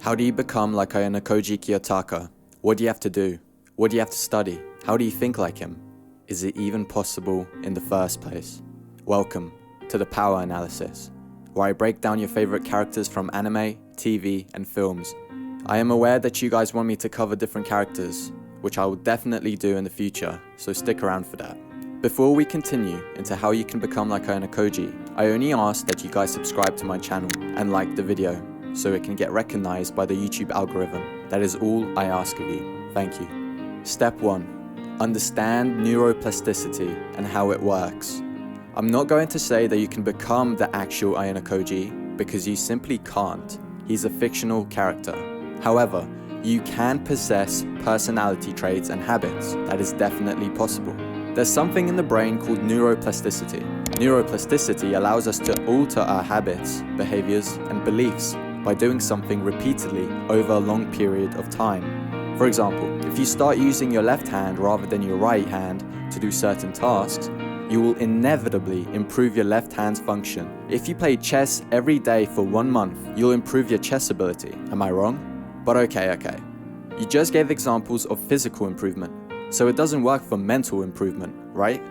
How do you become like AYANOKOJI Kiyotaka? What do you have to do? What do you have to study? How do you think like him? Is it even possible in the first place? Welcome to the Power Analysis, where I break down your favorite characters from anime, TV, and films. I am aware that you guys want me to cover different characters, which I will definitely do in the future, so stick around for that. Before we continue into how you can become like AYANOKOJI, I only ask that you guys subscribe to my channel and like the video, so it can get recognized by the YouTube algorithm. That is all I ask of you. Thank you. Step 1. Understand neuroplasticity and how it works. I'm not going to say that you can become the actual AYANOKOJI, because you simply can't. He's a fictional character. However, you can possess personality traits and habits. That is definitely possible. There's something in the brain called neuroplasticity. Neuroplasticity allows us to alter our habits, behaviors, and beliefs by doing something repeatedly over a long period of time. For example, if you start using your left hand rather than your right hand to do certain tasks, you will inevitably improve your left hand's function. If you play chess every day for 1 month, you'll improve your chess ability. Am I wrong? But okay. You just gave examples of physical improvement, so it doesn't work for mental improvement, right?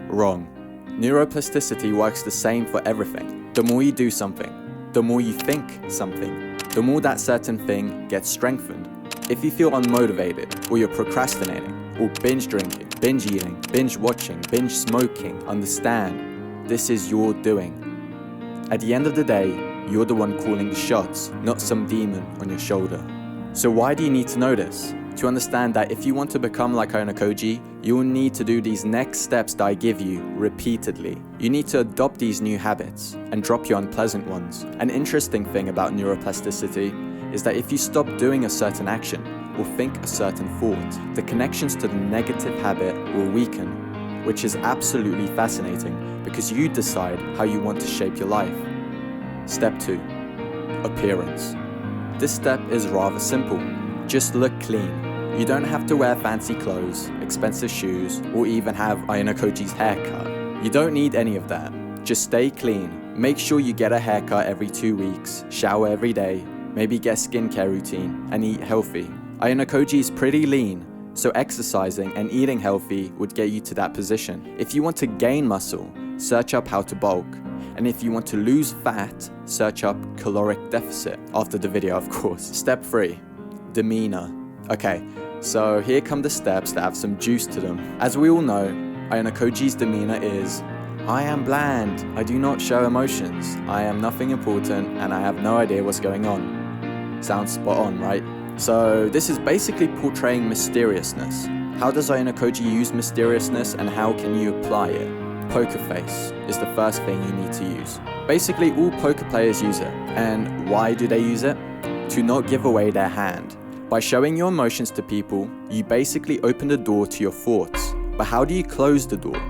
Wrong. Neuroplasticity works the same for everything. The more you do something, the more you think something, the more that certain thing gets strengthened. If you feel unmotivated, or you're procrastinating, or binge drinking, binge eating, binge watching, binge smoking, understand, this is your doing. At the end of the day, you're the one calling the shots, not some demon on your shoulder. So why do you need to know this? To understand that if you want to become like AYANOKOJI, you will need to do these next steps that I give you repeatedly. You need to adopt these new habits and drop your unpleasant ones. An interesting thing about neuroplasticity is that if you stop doing a certain action or think a certain thought, the connections to the negative habit will weaken, which is absolutely fascinating because you decide how you want to shape your life. Step 2. Appearance. This step is rather simple. Just look clean. You don't have to wear fancy clothes, expensive shoes, or even have AYANOKOJI's haircut. You don't need any of that. Just stay clean. Make sure you get a haircut every 2 weeks, shower every day, maybe get skincare routine, and eat healthy. AYANOKOJI is pretty lean, so exercising and eating healthy would get you to that position. If you want to gain muscle, search up how to bulk. And if you want to lose fat, search up caloric deficit. After the video, of course. Step 3. Demeanour. Okay, so here come the steps that have some juice to them. As we all know, AYANOKOJI's demeanour is, I am bland, I do not show emotions, I am nothing important, and I have no idea what's going on. Sounds spot on, right? So this is basically portraying mysteriousness. How does AYANOKOJI use mysteriousness and how can you apply it? Poker face is the first thing you need to use. Basically, all poker players use it. And why do they use it? To not give away their hand. By showing your emotions to people, you basically open the door to your thoughts. But how do you close the door?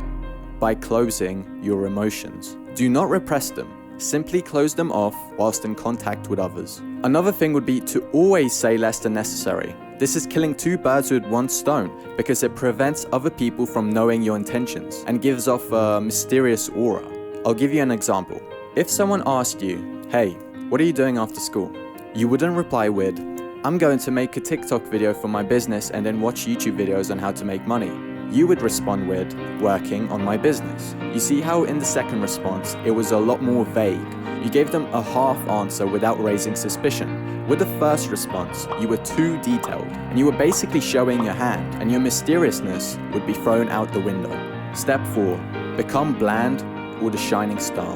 By closing your emotions. Do not repress them. Simply close them off whilst in contact with others. Another thing would be to always say less than necessary. This is killing 2 birds with 1 stone because it prevents other people from knowing your intentions and gives off a mysterious aura. I'll give you an example. If someone asked you, hey, what are you doing after school? You wouldn't reply with, I'm going to make a TikTok video for my business and then watch YouTube videos on how to make money. You would respond with, working on my business. You see how in the second response, it was a lot more vague. You gave them a half answer without raising suspicion. With the first response, you were too detailed, and you were basically showing your hand, and your mysteriousness would be thrown out the window. Step 4. Become bland or the shining star.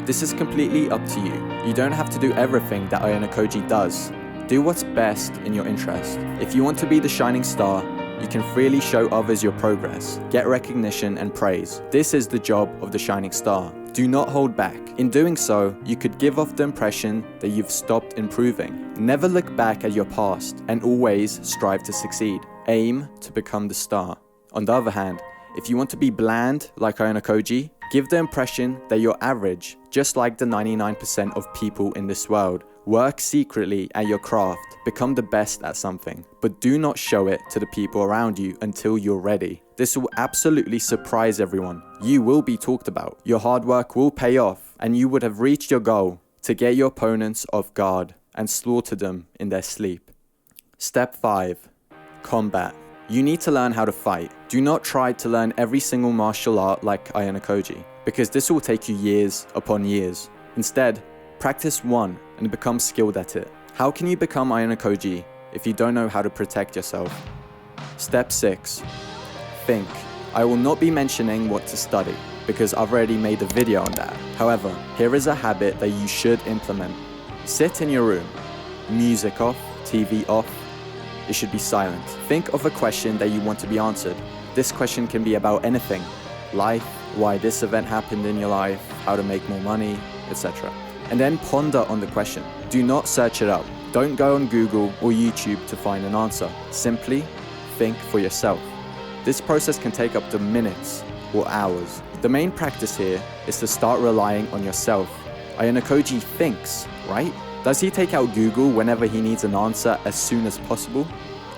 This is completely up to you. You don't have to do everything that AYANOKOJI does. Do what's best in your interest. If you want to be the shining star, you can freely show others your progress, get recognition and praise. This is the job of the shining star. Do not hold back. In doing so, you could give off the impression that you've stopped improving. Never look back at your past and always strive to succeed. Aim to become the star. On the other hand, if you want to be bland like AYANOKOJI, give the impression that you're average, just like the 99% of people in this world. Work secretly at your craft, become the best at something, but do not show it to the people around you until you're ready. This will absolutely surprise everyone. You will be talked about, your hard work will pay off, and you would have reached your goal to get your opponents off guard. and slaughtered them in their sleep. Step 5. Combat. You need to learn how to fight. Do not try to learn every single martial art like AYANOKOJI, because this will take you years upon years. Instead, practice one and become skilled at it. How can you become AYANOKOJI if you don't know how to protect yourself? Step 6. Think. I will not be mentioning what to study, because I've already made a video on that. However, here is a habit that you should implement. Sit in your room, music off, TV off. It should be silent. Think of a question that you want to be answered. This question can be about anything. Life, why this event happened in your life, how to make more money, etc. And then ponder on the question. Do not search it up. Don't go on Google or YouTube to find an answer. Simply think for yourself. This process can take up to minutes or hours. The main practice here is to start relying on yourself. AYANOKOJI thinks, right? Does he take out Google whenever he needs an answer as soon as possible?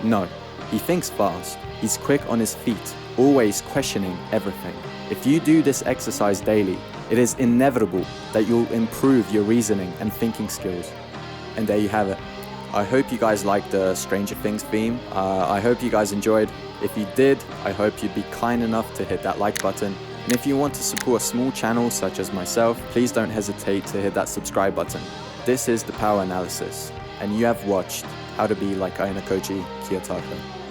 No, he thinks fast. He's quick on his feet, always questioning everything. If you do this exercise daily, it is inevitable that you'll improve your reasoning and thinking skills. And there you have it. I hope you guys liked the Stranger Things theme. I hope you guys enjoyed. If you did, I hope you'd be kind enough to hit that like button. And if you want to support a small channel such as myself, please don't hesitate to hit that subscribe button. This is the Power Analysis, and you have watched How to Be Like AYANOKOJI Kiyotaka.